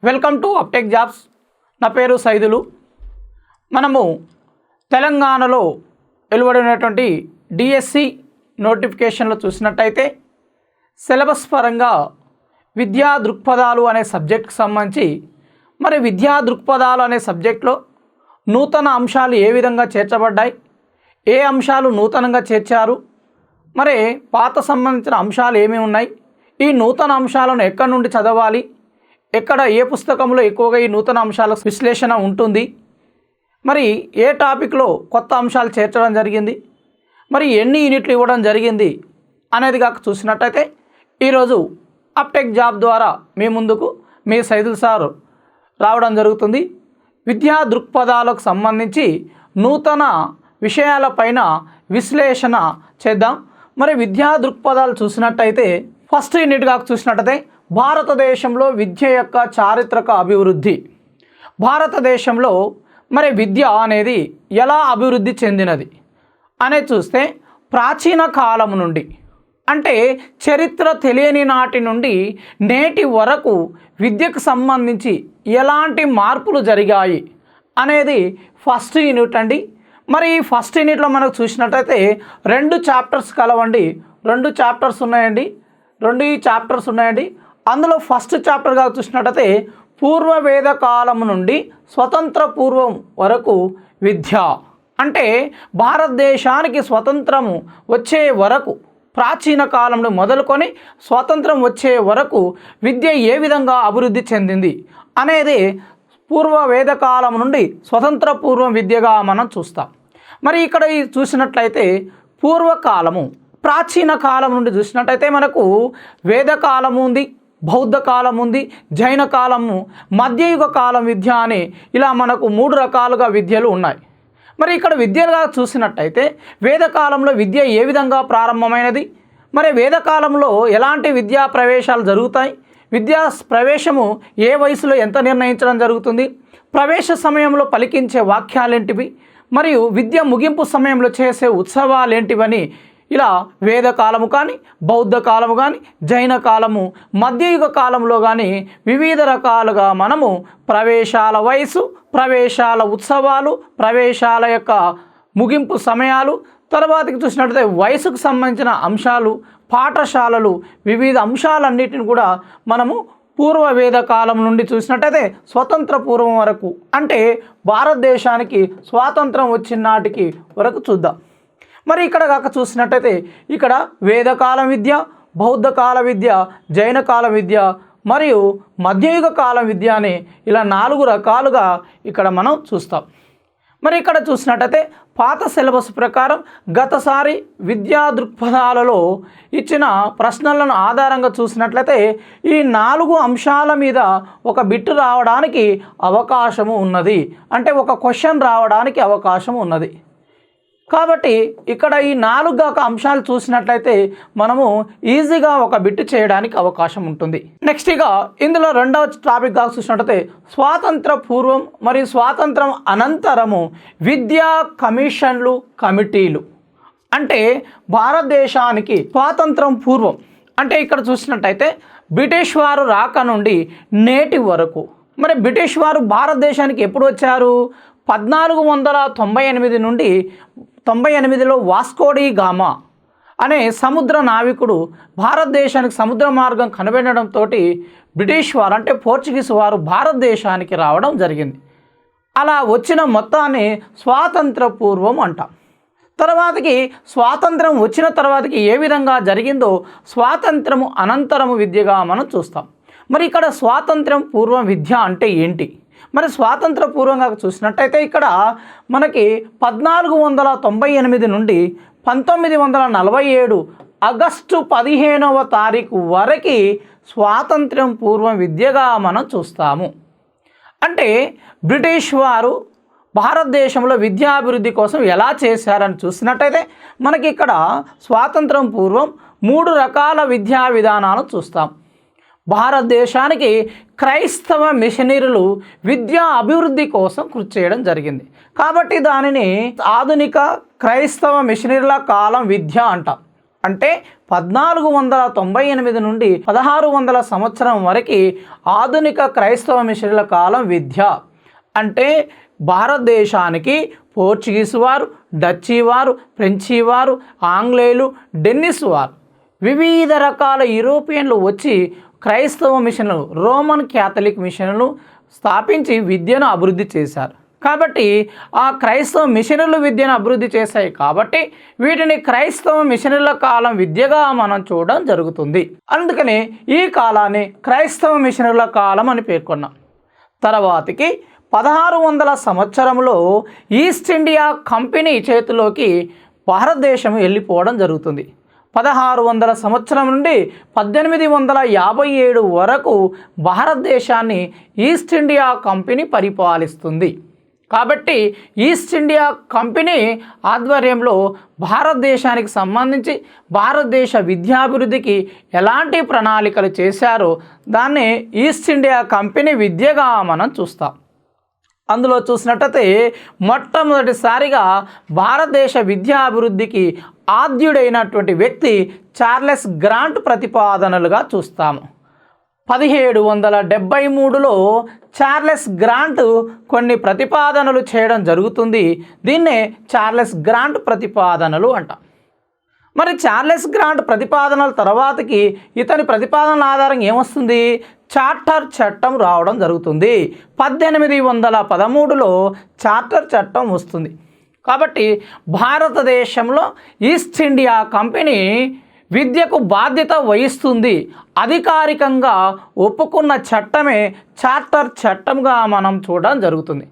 Welcome to అప్టెక్ jobs. నా పేరు సైదులు. మనము తెలంగాణలో వెలువడినటువంటి డిఎస్సి నోటిఫికేషన్లో చూసినట్టయితే సిలబస్ పరంగా విద్యా దృక్పథాలు అనే సబ్జెక్ట్కి సంబంధించి విద్యా దృక్పథాలు అనే సబ్జెక్ట్లో నూతన అంశాలు ఏ విధంగా చేర్చబడ్డాయి, ఏ అంశాలు నూతనంగా చేర్చారు, పాత సంబంధించిన అంశాలు ఏమి ఉన్నాయి, ఈ నూతన అంశాలను ఎక్కడి నుండి చదవాలి, ఎక్కడ ఏ పుస్తకంలో ఎక్కువగా ఈ నూతన అంశాల విశ్లేషణ ఉంటుంది, ఏ టాపిక్లో కొత్త అంశాలు చేర్చడం జరిగింది, ఎన్ని యూనిట్లు ఇవ్వడం జరిగింది అనేది కాక చూసినట్టయితే ఈరోజు అప్టెక్ జాబ్ ద్వారా మీ ముందుకు మీ సైదుల్ సార్ రావడం జరుగుతుంది. విద్యా దృక్పథాలకు సంబంధించి నూతన విషయాలపైన విశ్లేషణ చేద్దాం. విద్యా దృక్పథాలు చూసినట్టయితే ఫస్ట్ యూనిట్ కాక చూసినట్టయితే భారతదేశంలో విద్య యొక్క చారిత్రక అభివృద్ధి. భారతదేశంలో విద్య అనేది ఎలా అభివృద్ధి చెందినది అనేది చూస్తే ప్రాచీన కాలం నుండి అంటే చరిత్ర తెలియని నాటి నుండి నేటి వరకు విద్యకు సంబంధించి ఎలాంటి మార్పులు జరిగాయి అనేది ఫస్ట్ యూనిట్ అండి. ఈ ఫస్ట్ యూనిట్లో మనకు చూసినట్టయితే 2 చాప్టర్స్ కలవండి. 2 చాప్టర్స్ ఉన్నాయండి. అందులో ఫస్ట్ చాప్టర్గా చూసినట్టయితే పూర్వ వేద కాలం నుండి స్వతంత్ర పూర్వం వరకు విద్య అంటే భారతదేశానికి స్వతంత్రము వచ్చే వరకు, ప్రాచీన కాలంలో మొదలుకొని స్వాతంత్రం వచ్చే వరకు విద్య ఏ విధంగా అభివృద్ధి చెందింది అనేది పూర్వ వేదకాలం నుండి స్వతంత్ర పూర్వం విద్యగా మనం చూస్తాం. ఇక్కడ చూసినట్లయితే పూర్వకాలము, ప్రాచీన కాలం నుండి చూసినట్టయితే మనకు వేదకాలం ఉంది, బౌద్ధ కాలం ఉంది, జైన కాలము, మధ్యయుగ కాలం విద్య అని ఇలా మనకు 3 రకాలుగా విద్యలు ఉన్నాయి. ఇక్కడ విద్యలుగా చూసినట్టయితే వేదకాలంలో విద్య ఏ విధంగా ప్రారంభమైనది, వేదకాలంలో ఎలాంటి విద్యా ప్రవేశాలు జరుగుతాయి, విద్యా ప్రవేశము ఏ వయసులో ఎంత నిర్ణయించడం జరుగుతుంది, ప్రవేశ సమయంలో పలికించే వాక్యాలేంటివి, విద్య ముగింపు సమయంలో చేసే ఉత్సవాలేంటివని ఇలా వేదకాలము కానీ, బౌద్ధ కాలము కానీ, జైన కాలము, మధ్యయుగ కాలంలో కానీ వివిధ రకాలుగా మనము ప్రవేశాల వయసు, ప్రవేశాల ఉత్సవాలు, ప్రవేశాల యొక్క ముగింపు సమయాలు, తర్వాతకి చూసినట్లయితే వయసుకు సంబంధించిన అంశాలు, పాఠశాలలు, వివిధ అంశాలన్నిటిని కూడా మనము పూర్వ వేద కాలం నుండి చూసినట్టయితే స్వతంత్ర పూర్వం వరకు అంటే భారతదేశానికి స్వాతంత్రం వచ్చిన నాటికి వరకు చూద్దాం. ఇక్కడ కాక చూసినట్టయితే ఇక్కడ వేదకాల విద్య, బౌద్ధ కాల విద్య, జైన కాల విద్య మరియు మధ్యయుగ కాల విద్య అని ఇలా 4 రకాలుగా ఇక్కడ మనం చూస్తాం. ఇక్కడ చూసినట్టయితే పాత సిలబస్ ప్రకారం గతసారి విద్యా దృక్పథాలలో ఇచ్చిన ప్రశ్నలను ఆధారంగా చూసినట్లయితే ఈ 4 అంశాల మీద ఒక బిట్ రావడానికి అవకాశము ఉన్నది, అంటే ఒక క్వశ్చన్ రావడానికి అవకాశం ఉన్నది. కాబట్టి ఇక్కడ ఈ 4 అంశాలు చూసినట్లయితే మనము ఈజీగా ఒక బిట్ చేయడానికి అవకాశం ఉంటుంది. నెక్స్ట్ ఇందులో 2వ టాపిక్గా చూసినట్లయితే స్వాతంత్ర పూర్వం మరియు స్వాతంత్రం అనంతరము విద్యా కమిషన్లు, కమిటీలు. అంటే భారతదేశానికి స్వాతంత్రం పూర్వం అంటే ఇక్కడ చూసినట్టయితే బ్రిటిష్ వారు రాక నుండి నేటి వరకు బ్రిటిష్ వారు భారతదేశానికి ఎప్పుడు వచ్చారు? 1498 నుండి 98లో వాస్కో డి గామా అనే సముద్ర నావికుడు భారతదేశానికి సముద్ర మార్గం కనుగొనడంతో బ్రిటిష్ వారు అంటే పోర్చుగీస్ వారు భారతదేశానికి రావడం జరిగింది. అలా వచ్చిన మొత్తాన్ని స్వాతంత్ర పూర్వం అంటాం. తర్వాతకి స్వాతంత్రం వచ్చిన తర్వాతకి ఏ విధంగా జరిగిందో స్వాతంత్రము అనంతరము విద్యగా మనం చూస్తాం. ఇక్కడ స్వాతంత్రం పూర్వం విద్య అంటే ఏంటి? స్వాతంత్ర పూర్వంగా చూసినట్టయితే ఇక్కడ మనకి 1498 నుండి 1947 ఆగస్టు 15వ తారీఖు వరకు స్వాతంత్రం పూర్వం విద్యగా మనం చూస్తాము. అంటే బ్రిటిష్ వారు భారతదేశంలో విద్యాభివృద్ధి కోసం ఎలా చేశారని చూసినట్టయితే మనకి ఇక్కడ స్వాతంత్రం పూర్వం 3 రకాల విద్యా విధానాలు చూస్తాం. భారతదేశానికి క్రైస్తవ మిషనరీలు విద్యా అభివృద్ధి కోసం కృషి చేయడం జరిగింది. కాబట్టి దానిని ఆధునిక క్రైస్తవ మిషనరీల కాలం విద్య అంటాం. అంటే 1498 నుండి 1600 సంవత్సరం వరకు ఆధునిక క్రైస్తవ మిషనరీల కాలం విద్య. అంటే భారతదేశానికి పోర్చుగీసు వారు, డచ్చి వారు, ఫ్రెంచి వారు, ఆంగ్లేయులు, డెన్నిస్ వారు, వివిధ రకాల యూరోపియన్లు వచ్చి క్రైస్తవ మిషన్లు, రోమన్ క్యాథలిక్ మిషన్లు స్థాపించి విద్యను అభివృద్ధి చేశారు. కాబట్టి ఆ క్రైస్తవ మిషనరీలు విద్యను అభివృద్ధి చేశాయి కాబట్టి వీటిని క్రైస్తవ మిషనరీల కాలం విద్యగా మనం చూడడం జరుగుతుంది. అందుకని ఈ కాలాన్ని క్రైస్తవ మిషనరీల కాలం అని పేర్కొన్నాం. తర్వాతకి 1600 సంవత్సరంలో ఈస్ట్ ఇండియా కంపెనీ చేతిలోకి భారతదేశం వెళ్ళిపోవడం జరుగుతుంది. 1600 సంవత్సరం నుండి 1857 వరకు భారతదేశాన్ని ఈస్ట్ ఇండియా కంపెనీ పరిపాలిస్తుంది. కాబట్టి ఈస్ట్ ఇండియా కంపెనీ ఆధ్వర్యంలో భారతదేశానికి సంబంధించి భారతదేశ విద్యాభివృద్ధికి ఎలాంటి ప్రణాళికలు చేశారో దాన్ని ఈస్ట్ ఇండియా కంపెనీ విద్యగా మనం చూస్తాం. అందులో చూసినట్టయితే మొట్టమొదటిసారిగా భారతదేశ విద్యాభివృద్ధికి ఆద్యుడైనటువంటి వ్యక్తి చార్లెస్ గ్రాంట్ ప్రతిపాదనలుగా చూస్తాము. 1773లో చార్లెస్ గ్రాంట్ కొన్ని ప్రతిపాదనలు చేయడం జరుగుతుంది. దీన్నే చార్లెస్ గ్రాంట్ ప్రతిపాదనలు అంటాం. మరి చార్లెస్ గ్రాంట్ ప్రతిపాదనల తర్వాతకి ఇతని ప్రతిపాదనల ఆధారంగా ఏమొస్తుంది? చార్టర్ చట్టం రావడం జరుగుతుంది. 1813లో చార్టర్ చట్టం వస్తుంది. కాబట్టి భారతదేశంలో ఈస్ట్ ఇండియా కంపెనీ విద్యకు బాధ్యత వహిస్తుంది. అధికారికంగా ఒప్పుకున్న చట్టమే చార్టర్ చట్టంగా మనం చూడడం జరుగుతుంది.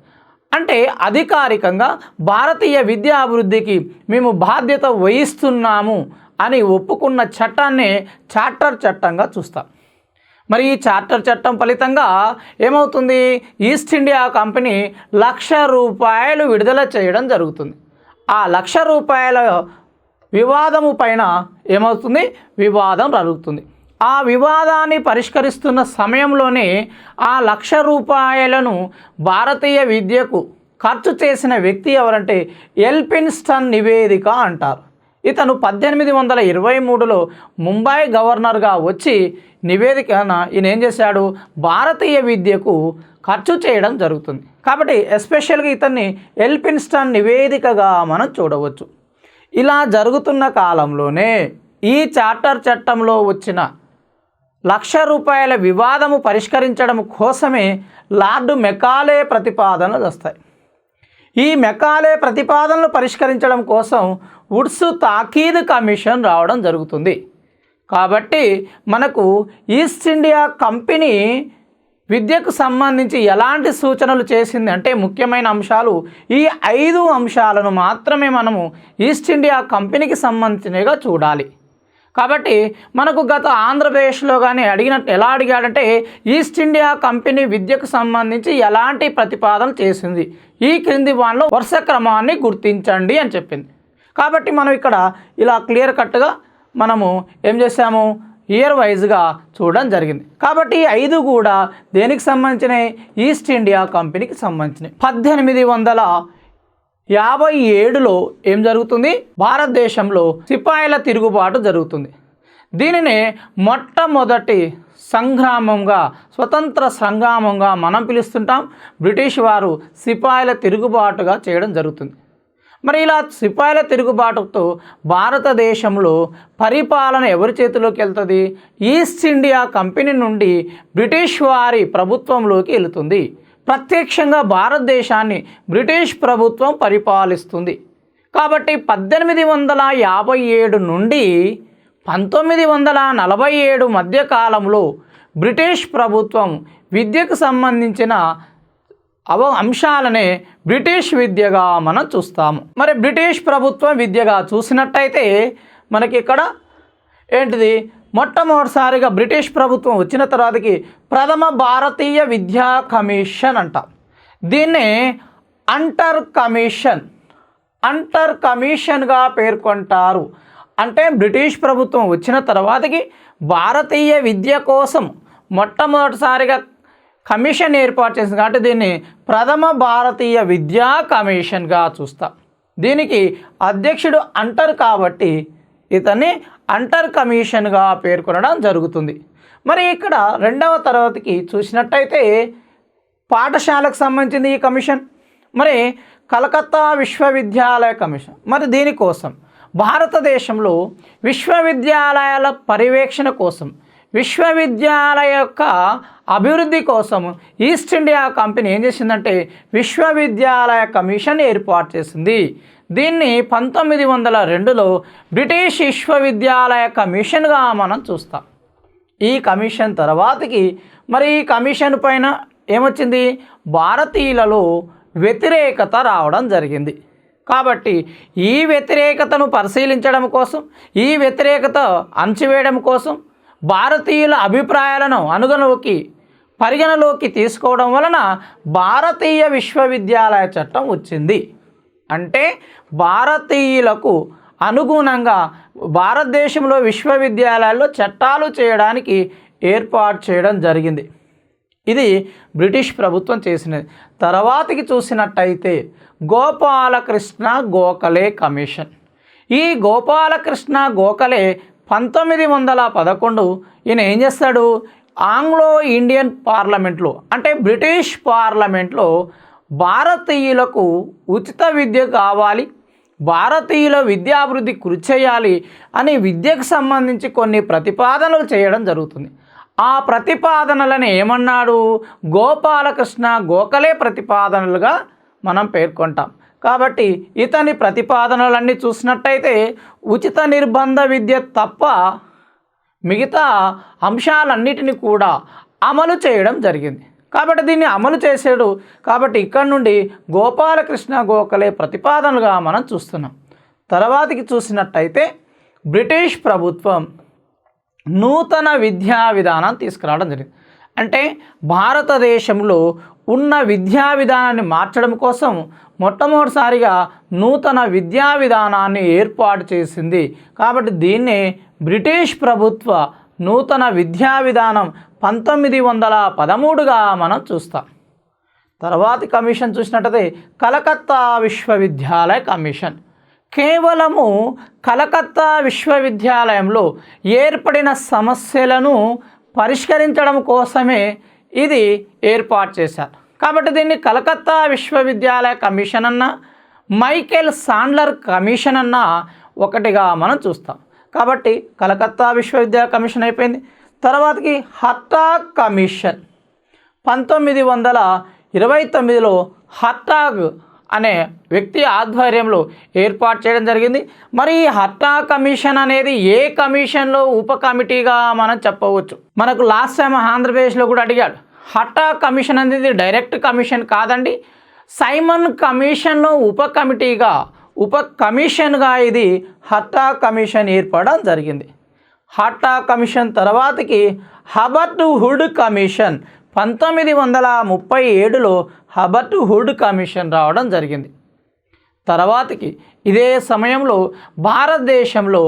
అంటే అధికారికంగా భారతీయ విద్యా అభివృద్ధికి మేము బాధ్యత వహిస్తున్నాము అని ఒప్పుకున్న చట్టాన్ని చార్టర్ చట్టంగా చూస్తాం. మరి ఈ చార్టర్ చట్టం ఫలితంగా ఏమవుతుంది? ఈస్ట్ ఇండియా కంపెనీ ₹1,00,000 విడుదల చేయడం జరుగుతుంది. ఆ ₹1,00,000 వివాదము పైన ఏమవుతుంది? వివాదం జరుగుతుంది. ఆ వివాదాన్ని పరిష్కరిస్తున్న సమయంలోనే ఆ ₹1,00,000 భారతీయ విద్యకు ఖర్చు చేసిన వ్యక్తి ఎవరంటే ఎల్ఫిన్స్టన్ నివేదిక అంటారు. ఇతను 1823లో ముంబై గవర్నర్గా వచ్చి నివేదికన ఈయన ఏం చేశాడు? భారతీయ విద్యకు ఖర్చు చేయడం జరుగుతుంది. కాబట్టి ఎస్పెషల్గా ఇతన్ని ఎల్ఫిన్స్టన్ నివేదికగా మనం చూడవచ్చు. ఇలా జరుగుతున్న కాలంలోనే ఈ చార్టర్ చట్టంలో వచ్చిన ₹1,00,000 వివాదము పరిష్కరించడం కోసమే లార్డ్ మెకాలే ప్రతిపాదనలు వస్తాయి. ఈ మెకాలే ప్రతిపాదనలు పరిష్కరించడం కోసం వుడ్స్ తాకీద్ కమిషన్ రావడం జరుగుతుంది. కాబట్టి మనకు ఈస్ట్ ఇండియా కంపెనీ విద్యకు సంబంధించి ఎలాంటి సూచనలు చేసింది అంటే ముఖ్యమైన అంశాలు ఈ 5 అంశాలను మాత్రమే మనము ఈస్ట్ ఇండియా కంపెనీకి సంబంధించినవిగా చూడాలి. కాబట్టి మనకు గత ఆంధ్రప్రదేశ్లో కానీ ఎలా అడిగాడంటే ఈస్ట్ ఇండియా కంపెనీ విద్యకు సంబంధించి ఎలాంటి ప్రతిపాదనలు చేసింది, ఈ క్రింది వాటిలో వరుస క్రమాన్ని గుర్తించండి అని చెప్పింది. కాబట్టి మనం ఇక్కడ ఇలా క్లియర్ కట్గా మనము ఏం చేసాము? ఇయర్ వైజ్గా చూడడం జరిగింది. కాబట్టి ఈ 5 కూడా దేనికి సంబంధించినవి? ఈస్ట్ ఇండియా కంపెనీకి సంబంధించినవి. 1857లో ఏం జరుగుతుంది? భారతదేశంలో సిపాయిల తిరుగుబాటు జరుగుతుంది. దీనినే మొట్టమొదటి సంగ్రామంగా, స్వతంత్ర సంగ్రామంగా మనం పిలుస్తుంటాం. బ్రిటిష్ వారు సిపాయిల తిరుగుబాటుగా చేయడం జరుగుతుంది. మరి ఇలా సిపాయిల తిరుగుబాటుతో భారతదేశంలో పరిపాలన ఎవరి చేతిలోకి వెళ్తుంది? ఈస్ట్ ఇండియా కంపెనీ నుండి బ్రిటిష్ వారి ప్రభుత్వంలోకి వెళుతుంది. ప్రత్యక్షంగా భారతదేశాన్ని బ్రిటిష్ ప్రభుత్వం పరిపాలిస్తుంది. కాబట్టి 1857 నుండి 1947 మధ్యకాలంలో బ్రిటిష్ ప్రభుత్వం విద్యకు సంబంధించిన అంశాలనే బ్రిటిష్ విద్యగా మనం చూస్తాము. మరి బ్రిటిష్ ప్రభుత్వం విద్యగా చూసినట్టయితే మనకి ఇక్కడ ఏంటిది? మొట్టమొదటిసారిగా బ్రిటిష్ ప్రభుత్వం వచ్చిన తర్వాతకి ప్రథమ భారతీయ విద్యా కమిషన్ అంటాం. దీన్నే అంటర్ కమిషన్గా పేర్కొంటారు. అంటే బ్రిటిష్ ప్రభుత్వం వచ్చిన తర్వాతకి భారతీయ విద్య కోసం మొట్టమొదటిసారిగా కమిషన్ ఏర్పాటు చేసింది కాబట్టి దీన్ని ప్రథమ భారతీయ విద్యా కమిషన్గా చూస్తాం. దీనికి అధ్యక్షుడు అంటారు కాబట్టి ఇతన్ని అంటర్ కమిషన్గా పేర్కొనడం జరుగుతుంది. మరి ఇక్కడ రెండవ తరగతికి చూసినట్టయితే పాఠశాలకు సంబంధించింది ఈ కమిషన్. మరి కలకత్తా విశ్వవిద్యాలయ కమిషన్, మరి దీనికోసం భారతదేశంలో విశ్వవిద్యాలయాల పర్యవేక్షణ కోసం, విశ్వవిద్యాలయ యొక్క అభివృద్ధి కోసం ఈస్ట్ ఇండియా కంపెనీ ఏం చేసిందంటే విశ్వవిద్యాలయ కమిషన్ ఏర్పాటు చేసింది. దీన్ని 1902లో బ్రిటిష్ విశ్వవిద్యాలయ కమిషన్గా మనం చూస్తాం. ఈ కమిషన్ తర్వాతకి మరి ఈ కమిషన్ పైన ఏమొచ్చింది, భారతీయులలో వ్యతిరేకత రావడం జరిగింది. కాబట్టి ఈ వ్యతిరేకతను పరిశీలించడం కోసం, ఈ వ్యతిరేకత అణచివేయడం కోసం భారతీయుల అభిప్రాయాలను పరిగణలోకి తీసుకోవడం వలన భారతీయ విశ్వవిద్యాలయ చట్టం వచ్చింది. అంటే భారతీయులకు అనుగుణంగా భారతదేశంలో విశ్వవిద్యాలయాల్లో చట్టాలు చేయడానికి ఏర్పాటు చేయడం జరిగింది. ఇది బ్రిటిష్ ప్రభుత్వం చేసినది. తర్వాతకి చూసినట్టయితే గోపాలకృష్ణ గోఖలే కమిషన్. ఈ గోపాలకృష్ణ గోఖలే 1911 ఈయన ఏం చేస్తాడు, ఆంగ్లో ఇండియన్ పార్లమెంట్లో అంటే బ్రిటిష్ పార్లమెంట్లో భారతీయులకు ఉచిత విద్య కావాలి, భారతీయుల విద్యాభివృద్ధి కృషి చేయాలి అని విద్యకు సంబంధించి కొన్ని ప్రతిపాదనలు చేయడం జరుగుతుంది. ఆ ప్రతిపాదనలను ఏమన్నాడు, గోపాలకృష్ణ గోఖలే ప్రతిపాదనలుగా మనం పేర్కొంటాం. కాబట్టి ఇతని ప్రతిపాదనలన్నీ చూసినట్టయితే ఉచిత నిర్బంధ విద్య తప్ప మిగతా అంశాలన్నిటిని కూడా అమలు చేయడం జరిగింది. కాబట్టి దీన్ని అమలు చేసాడు. కాబట్టి ఇక్కడ నుండి గోపాలకృష్ణ గోఖలే ప్రతిపాదనలుగా మనం చూస్తున్నాం. తర్వాతకి చూసినట్టయితే బ్రిటిష్ ప్రభుత్వం నూతన విద్యా విధానం తీసుకురావడం జరిగింది. అంటే భారతదేశంలో ఉన్న విద్యా విధానాన్ని మార్చడం కోసం మొట్టమొదటిసారిగా నూతన విద్యా విధానాన్ని ఏర్పాటు చేసింది. కాబట్టి దీన్నే బ్రిటిష్ ప్రభుత్వ నూతన విద్యా విధానం 1913గా మనం చూస్తాం. తర్వాతి కమిషన్ చూసినట్టయితే కలకత్తా విశ్వవిద్యాలయ కమిషన్. కేవలము కలకత్తా విశ్వవిద్యాలయంలో ఏర్పడిన సమస్యలను పరిష్కరించడం కోసమే ఇది ఏర్పాటు చేశారు. కాబట్టి దీన్ని కలకత్తా విశ్వవిద్యాలయ కమిషన్ అన్న, మైకేల్ సాండ్లర్ కమిషన్ అన్న ఒకటిగా మనం చూస్తాం. కాబట్టి కలకత్తా విశ్వవిద్యాలయ కమిషన్ అయిపోయింది. తర్వాతకి హర్టాగ్ కమిషన్ 1929లో హర్టాగ్ అనే వ్యక్తి ఆధ్వర్యంలో ఏర్పాటు చేయడం జరిగింది. మరి ఈ హర్టాగ్ కమిషన్ అనేది ఏ కమిషన్లో ఉప కమిటీగా మనం చెప్పవచ్చు. మనకు లాస్ట్ టైం ఆంధ్రప్రదేశ్లో కూడా అడిగాడు. హర్టాగ్ కమిషన్ అనేది డైరెక్ట్ కమిషన్ కాదండి, సైమన్ కమిషన్లో ఉప కమిషన్గా ఇది హర్టాగ్ కమిషన్ ఏర్పడడం జరిగింది. హర్టాగ్ కమిషన్ తర్వాతకి హబర్ట్ హుడ్ కమిషన్ 1937లో హబర్ట్ హుడ్ కమిషన్ రావడం జరిగింది. తర్వాతకి ఇదే సమయంలో భారతదేశంలో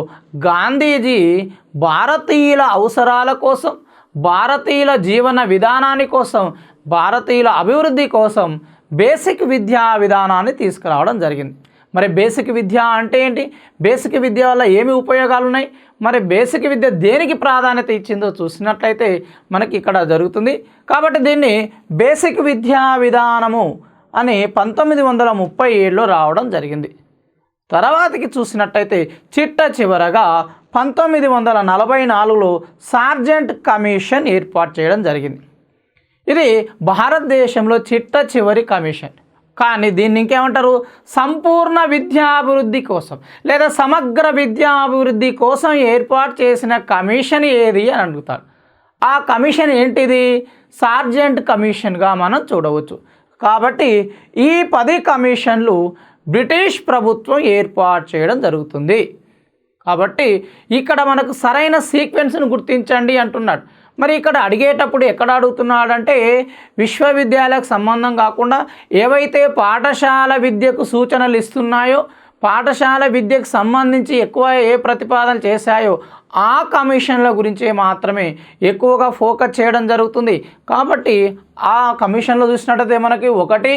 గాంధీజీ భారతీయుల అవసరాల కోసం, భారతీయుల జీవన విధానాన్ని కోసం, భారతీయుల అభివృద్ధి కోసం బేసిక్ విద్యా విధానాన్ని తీసుకురావడం జరిగింది. మరి బేసిక్ విద్య అంటే ఏంటి, బేసిక్ విద్య వల్ల ఏమి ఉపయోగాలు ఉన్నాయి, మరి బేసిక్ విద్య దేనికి ప్రాధాన్యత ఇచ్చిందో చూసినట్లయితే మనకి ఇక్కడ జరుగుతుంది. కాబట్టి దీన్ని బేసిక్ విద్యా విధానము అని 1937లో రావడం జరిగింది. తర్వాతకి చూసినట్టయితే చిట్ట చివరగా 1944లో సార్జెంట్ కమిషన్ ఏర్పాటు చేయడం జరిగింది. ఇది భారతదేశంలో చిట్ట చివరి కమిషన్. కానీ దీన్ని ఇంకేమంటారు, సంపూర్ణ విద్యాభివృద్ధి కోసం లేదా సమగ్ర విద్యాభివృద్ధి కోసం ఏర్పాటు చేసిన కమిషన్ ఏది అని అడుగుతాడు. ఆ కమిషన్ ఏంటిది, సార్జెంట్ కమిషన్గా మనం చూడవచ్చు. కాబట్టి ఈ 10 కమిషన్లు బ్రిటిష్ ప్రభుత్వం ఏర్పాటు చేయడం జరుగుతుంది. కాబట్టి ఇక్కడ మనకు సరైన సీక్వెన్స్ను గుర్తించండి అంటున్నాడు. మరి ఇక్కడ అడిగేటప్పుడు ఎక్కడ అడుగుతున్నాడంటే విశ్వవిద్యాలయాలకు సంబంధం కాకుండా ఏవైతే పాఠశాల విద్యకు సూచనలు ఇస్తున్నాయో, పాఠశాల విద్యకు సంబంధించి ఎక్కువ ఏ ప్రతిపాదన చేశాయో ఆ కమిషన్ల గురించే మాత్రమే ఎక్కువగా ఫోకస్ చేయడం జరుగుతుంది. కాబట్టి ఆ కమిషన్లో చూసినట్టయితే మనకి ఒకటి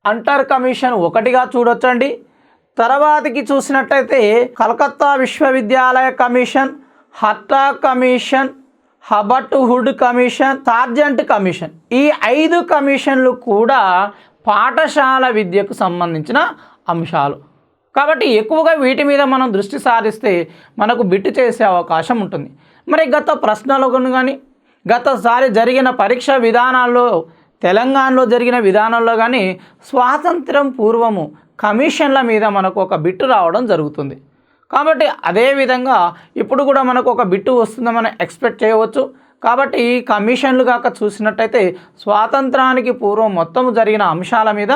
అంటర్ కమిషన్ ఒకటిగా చూడొచ్చండి. తర్వాతకి చూసినట్టయితే కలకత్తా విశ్వవిద్యాలయ కమిషన్, హట్టా commission, Abbott Wood commission, Sargent commission, ఈ 5 కమిషన్లు కూడా పాఠశాల విద్యకు సంబంధించిన అంశాలు. కాబట్టి ఎక్కువగా వీటి మీద మనం దృష్టి సారిస్తే మనకు బిట్టు చేసే అవకాశం ఉంటుంది. మరి గత ప్రశ్నలు కానీ గతసారి జరిగిన పరీక్ష విధానాల్లో తెలంగాణలో జరిగిన విధానంలో కానీ స్వాతంత్రం పూర్వము కమిషన్ల మీద మనకు ఒక బిట్టు రావడం జరుగుతుంది. కాబట్టి అదేవిధంగా ఇప్పుడు కూడా మనకు ఒక బిట్టు వస్తుందని మనం ఎక్స్పెక్ట్ చేయవచ్చు. కాబట్టి ఈ కమిషన్లు కాక చూసినట్టయితే స్వాతంత్రానికి పూర్వం మొత్తం జరిగిన అంశాల మీద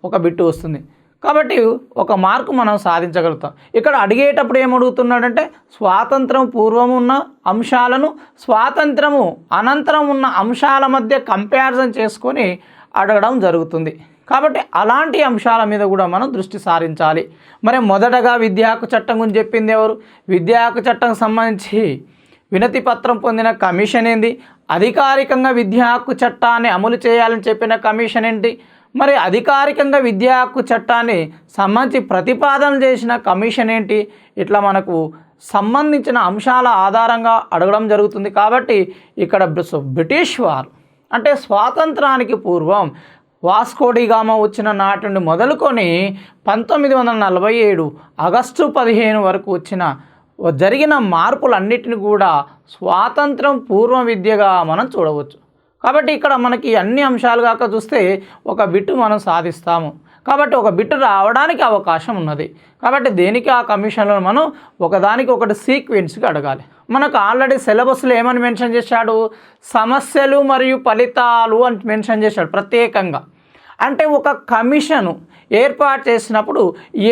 ఒక బిట్టు వస్తుంది. కాబట్టి ఒక మార్కు మనం సాధించగలుగుతాం. ఇక్కడ అడిగేటప్పుడు ఏమడుగుతున్నాడంటే స్వాతంత్రం పూర్వం ఉన్న అంశాలను స్వాతంత్రము అనంతరం ఉన్న అంశాల మధ్య కంపారిజన్ చేసుకొని అడగడం జరుగుతుంది. కాబట్టి అలాంటి అంశాల మీద కూడా మనం దృష్టి సారించాలి. మరి మొదటగా విద్యా హక్కు చట్టం గురించి చెప్పింది ఎవరు? విద్యా హక్కు చట్టం సంబంధించి వినతి పత్రం పొందిన కమిషన్ ఏంది? అధికారికంగా విద్యా హక్కు చట్టాన్ని అమలు చేయాలని చెప్పిన కమిషన్ ఏంటి? మరి అధికారికంగా విద్యా హక్కు చట్టాన్ని సంబంధించి ప్రతిపాదన చేసిన కమిషన్ ఏంటి? ఇట్లా మనకు సంబంధించిన అంశాల ఆధారంగా అడగడం జరుగుతుంది. కాబట్టి ఇక్కడ బ్రిటిష్ వారు అంటే స్వాతంత్రానికి పూర్వం వాస్కో డి గామా వచ్చిన నాటి నుండి మొదలుకొని 1947 ఆగస్టు 15 వరకు జరిగిన మార్పులన్నిటిని కూడా స్వాతంత్రం పూర్వ విద్యగా మనం చూడవచ్చు. కాబట్టి ఇక్కడ మనకి అన్ని అంశాలు కాక చూస్తే ఒక బిట్టు మనం సాధిస్తాము. కాబట్టి ఒక బిట్టు రావడానికి అవకాశం ఉన్నది. కాబట్టి దేనికి ఆ కమిషన్లో మనం ఒకదానికి ఒకటి సీక్వెన్స్గా అడగాలి. మనకు ఆల్రెడీ సిలబస్లో ఏమని మెన్షన్ చేశాడు? సమస్యలు మరియు ఫలితాలు అని మెన్షన్ చేశాడు ప్రత్యేకంగా. అంటే ఒక కమిషను ఏర్పాటు చేసినప్పుడు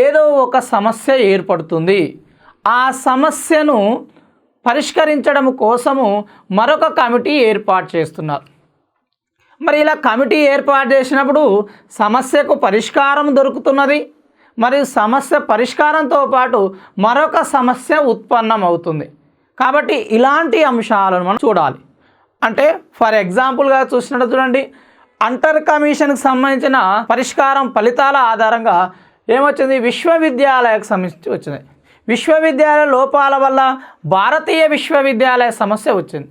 ఏదో ఒక సమస్య ఏర్పడుతుంది. ఆ సమస్యను పరిష్కరించడం కోసము మరొక కమిటీ ఏర్పాటు చేస్తున్నారు. మరి ఇలా కమిటీ ఏర్పాటు చేసినప్పుడు సమస్యకు పరిష్కారం దొరుకుతున్నది, మరియు సమస్య పరిష్కారంతో పాటు మరొక సమస్య ఉత్పన్నమవుతుంది. కాబట్టి ఇలాంటి అంశాలను మనం చూడాలి. అంటే ఫర్ ఎగ్జాంపుల్గా చూసినట్టు చూడండి, అంటర్ కమిషన్కి సంబంధించిన పరిష్కారం ఫలితాల ఆధారంగా ఏమొచ్చింది? విశ్వవిద్యాలయకు సంబంధించి వచ్చింది. విశ్వవిద్యాలయ లోపాల వల్ల భారతీయ విశ్వవిద్యాలయ సమస్య వచ్చింది.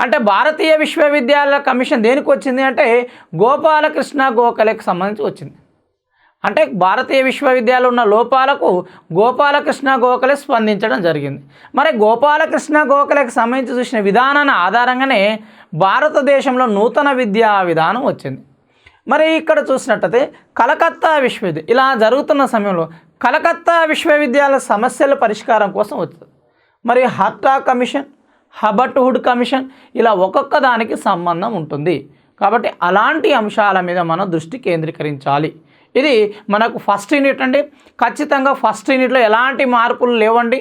అంటే భారతీయ విశ్వవిద్యాలయ కమిషన్ దేనికి వచ్చింది అంటే గోపాలకృష్ణ గోఖలేకి సంబంధించి వచ్చింది. అంటే భారతీయ విశ్వవిద్యాలయంలో ఉన్న లోపాలకు గోపాలకృష్ణ గోఖలే స్పందించడం జరిగింది. మరి గోపాలకృష్ణ గోఖలేకి సంబంధించి చూసిన విధానాన్ని ఆధారంగానే భారతదేశంలో నూతన విద్యా విధానం వచ్చింది. మరి ఇక్కడ చూసినట్టయితే కలకత్తా విశ్వవిద్యాలయం ఇలా జరుగుతున్న సమయంలో కలకత్తా విశ్వవిద్యాలయ సమస్యల పరిష్కారం కోసం వచ్చింది. మరి హట్టా కమిషన్, హబర్ట్ హుడ్ కమిషన్ ఇలా ఒక్కొక్క దానికి సంబంధం ఉంటుంది. కాబట్టి అలాంటి అంశాల మీద మనం దృష్టి కేంద్రీకరించాలి. ఇది మనకు ఫస్ట్ యూనిట్ అండి. ఖచ్చితంగా ఫస్ట్ యూనిట్లో ఎలాంటి మార్పులు లేవండి.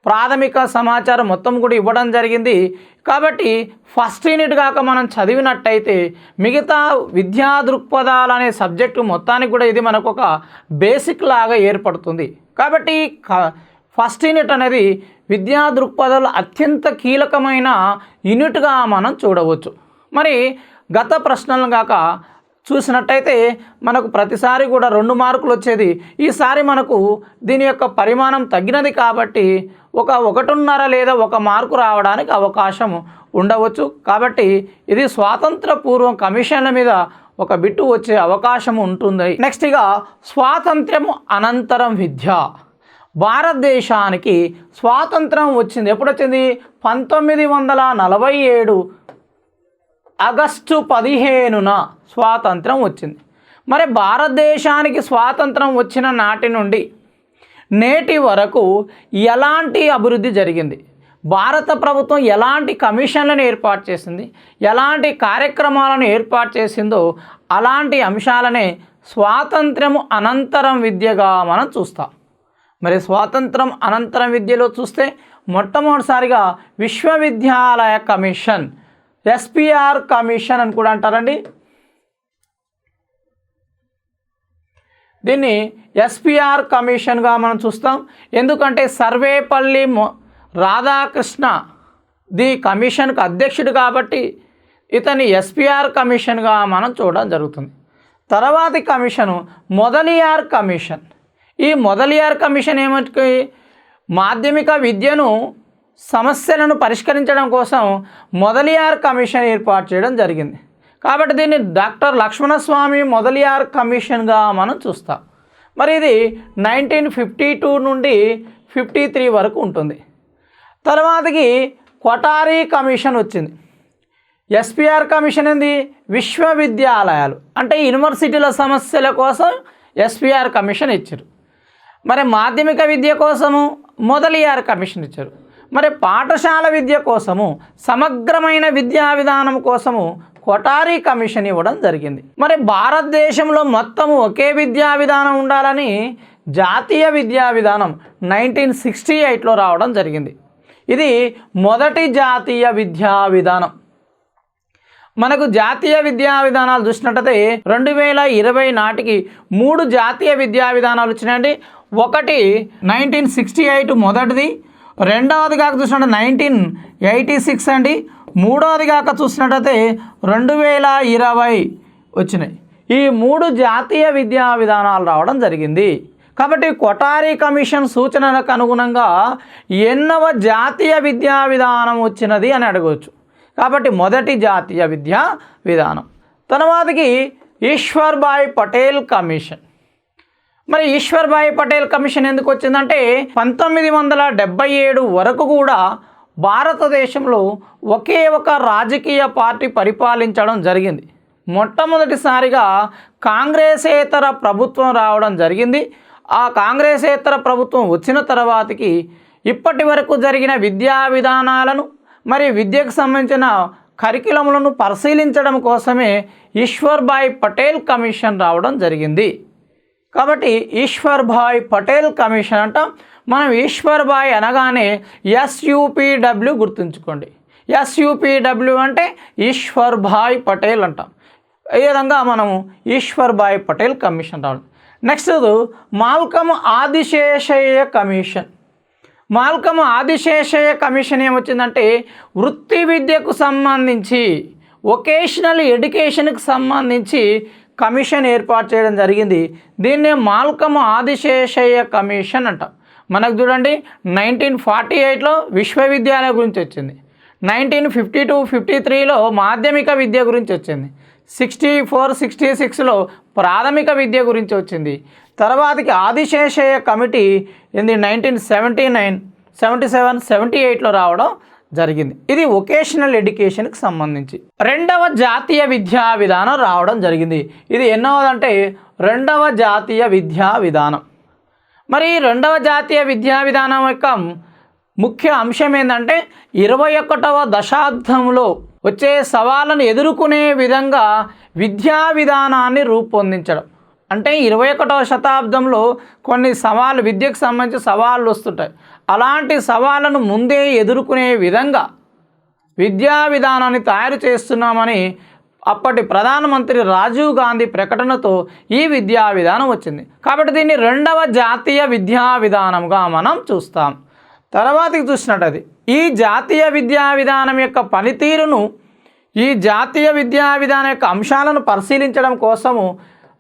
ప్రాథమిక సమాచారం మొత్తం కూడా ఇవ్వడం జరిగింది. కాబట్టి ఫస్ట్ యూనిట్ కాక మనం చదివినట్టయితే మిగతా విద్యా దృక్పథాలు అనే సబ్జెక్టు మొత్తానికి కూడా ఇది మనకు ఒక బేసిక్ లాగా ఏర్పడుతుంది. కాబట్టి ఫస్ట్ యూనిట్ అనేది విద్యా దృక్పథాలు అత్యంత కీలకమైన యూనిట్గా మనం చూడవచ్చు. మరి గత ప్రశ్నలను కాక చూసినట్టయితే మనకు ప్రతిసారి కూడా 2 మార్కులు వచ్చేది. ఈసారి మనకు దీని యొక్క పరిమాణం తగ్గినది కాబట్టి ఒక 1.5 లేదా 1 మార్కు రావడానికి అవకాశం ఉండవచ్చు. కాబట్టి ఇది స్వాతంత్ర పూర్వం కమిషన్ల మీద ఒక బిట్టు వచ్చే అవకాశం ఉంటుంది. నెక్స్ట్ ఇక స్వాతంత్ర్యము అనంతరం విద్య. భారతదేశానికి స్వాతంత్రం వచ్చింది ఎప్పుడు వచ్చింది? 1947 ఆగస్టు 15న స్వాతంత్రం వచ్చింది. మరి భారతదేశానికి స్వాతంత్రం వచ్చిన నాటి నుండి నేటి వరకు ఎలాంటి అభివృద్ధి జరిగింది? భారత ప్రభుత్వం ఎలాంటి కమిషన్లను ఏర్పాటు చేసింది, ఎలాంటి కార్యక్రమాలను ఏర్పాటు చేసిందో అలాంటి అంశాలనే స్వాతంత్ర్యము అనంతరం విద్యగా మనం చూస్తాం. మరి స్వాతంత్రం అనంతరం విద్యలో చూస్తే మొట్టమొదటిసారిగా విశ్వవిద్యాలయ కమిషన్, ఎస్పిఆర్ కమిషన్ అని కూడా అంటారండి. దీన్ని ఎస్పిఆర్ కమిషన్గా మనం చూస్తాం. ఎందుకంటే సర్వేపల్లి రాధాకృష్ణ ది కమిషన్కు అధ్యక్షుడు కాబట్టి ఇతని ఎస్పిఆర్ కమిషన్గా మనం చూడడం జరుగుతుంది. తర్వాతి కమిషను మొదలియార్ కమిషన్. ఈ మొదలియార్ కమిషన్ ఏమంటే మాధ్యమిక విద్యను సమస్యలను పరిష్కరించడం కోసం మొదలియార్ కమిషన్ ఏర్పాటు చేయడం జరిగింది. కాబట్టి దీన్ని డాక్టర్ లక్ష్మణస్వామి మొదలియార్ కమిషన్గా మనం చూస్తాం. మరి ఇది 1952 నుండి 53 వరకు ఉంటుంది. తర్వాతకి కొఠారి కమిషన్ వచ్చింది. ఎస్పిఆర్ కమిషన్ ఏంది? విశ్వవిద్యాలయాలు అంటే యూనివర్సిటీల సమస్యల కోసం ఎస్పిఆర్ కమిషన్ ఇచ్చారు. మరి మాధ్యమిక విద్య కోసము మొదలియార్ కమిషన్ ఇచ్చారు. మరి పాఠశాల విద్య కోసము సమగ్రమైన విద్యా విధానం కోసము కొఠారి కమిషన్ ఇవ్వడం జరిగింది. మరి భారతదేశంలో మొత్తము ఒకే విద్యా విధానం ఉండాలని జాతీయ విద్యా విధానం 1968లో రావడం జరిగింది. ఇది మొదటి జాతీయ విద్యా విధానం. మనకు జాతీయ విద్యా విధానాలు చూసినట్టయితే 2020 నాటికి 3 జాతీయ విద్యా విధానాలు వచ్చినాయండి. ఒకటి 1968 మొదటిది, రెండవది కాక చూసినట్టు 1986 అండి, మూడవది కాక చూసినట్టయితే 2020 వచ్చినాయి. ఈ 3 జాతీయ విద్యా విధానాలు రావడం జరిగింది. కాబట్టి కొఠారి కమిషన్ సూచనలకు అనుగుణంగా ఎన్నవ జాతీయ విద్యా విధానం వచ్చినది అని అడగవచ్చు. కాబట్టి మొదటి జాతీయ విద్యా విధానం. తర్వాతకి ఈశ్వర్ భాయ్ పటేల్ కమిషన్. మరి ఈశ్వర్ భాయ్ పటేల్ కమిషన్ ఎందుకు వచ్చిందంటే 1977 వరకు కూడా భారతదేశంలో ఒకే ఒక రాజకీయ పార్టీ పరిపాలించడం జరిగింది. మొట్టమొదటిసారిగా కాంగ్రెసేతర ప్రభుత్వం రావడం జరిగింది. ఆ కాంగ్రెసేతర ప్రభుత్వం వచ్చిన తర్వాతకి ఇప్పటి వరకు జరిగిన విద్యా విధానాలను మరి విద్యకు సంబంధించిన కరికులములను పరిశీలించడం కోసమే ఈశ్వర్ భాయ్ పటేల్ కమిషన్ రావడం జరిగింది. కాబట్టి ఈశ్వర్ భాయ్ పటేల్ కమిషన్ అంటాం. మనం ఈశ్వర్ భాయ్ అనగానే SUPW గుర్తుంచుకోండి. SUPW అంటే ఈశ్వర్ భాయ్ పటేల్ అంటాం. ఈ విధంగా మనము ఈశ్వర్ భాయ్ పటేల్ కమిషన్ రావడం. Next Malcolm Adiseshiah commission. Malcolm Adiseshiah commission ఏమొచ్చిందంటే వృత్తి విద్యకు సంబంధించి వొకేషనల్ ఎడ్యుకేషన్కి సంబంధించి కమిషన్ ఏర్పాటు చేయడం జరిగింది. దీన్నే మాల్కమ్ ఆదిశేషయ్య కమిషన్ అంటాం. మనకు చూడండి 1948లో విశ్వవిద్యాలయం గురించి వచ్చింది, 1952-53లో మాధ్యమిక విద్య గురించి వచ్చింది, 64-66లో ప్రాథమిక విద్య గురించి వచ్చింది. తర్వాతకి ఆదిశేషయ్య కమిటీ 1979, 77, 78లో రావడం జరిగింది. ఇది వొకేషనల్ ఎడ్యుకేషన్కి సంబంధించి. రెండవ జాతీయ విద్యా విధానం రావడం జరిగింది. ఇది ఎన్నవదంటే రెండవ జాతీయ విద్యా విధానం. మరి రెండవ జాతీయ విద్యా విధానం యొక్క ముఖ్య అంశం ఏంటంటే 21వ దశాబ్దంలో వచ్చే సవాళ్ళను ఎదుర్కొనే విధంగా విద్యా విధానాన్ని రూపొందించడం. అంటే 21వ శతాబ్దంలో కొన్ని విద్యకు సంబంధించి సవాళ్ళు వస్తుంటాయి. అలాంటి సవాళ్ళను ముందే ఎదుర్కొనే విధంగా విద్యా విధానాన్ని తయారు చేస్తున్నామని అప్పటి ప్రధానమంత్రి రాజీవ్ గాంధీ ప్రకటనతో ఈ విద్యా విధానం వచ్చింది. కాబట్టి దీన్ని రెండవ జాతీయ విద్యా విధానంగా మనం చూస్తాం. తర్వాతకి చూసినట్టది ఈ జాతీయ విద్యా విధానం యొక్క పనితీరును, ఈ జాతీయ విద్యా విధానం యొక్క అంశాలను పరిశీలించడం కోసము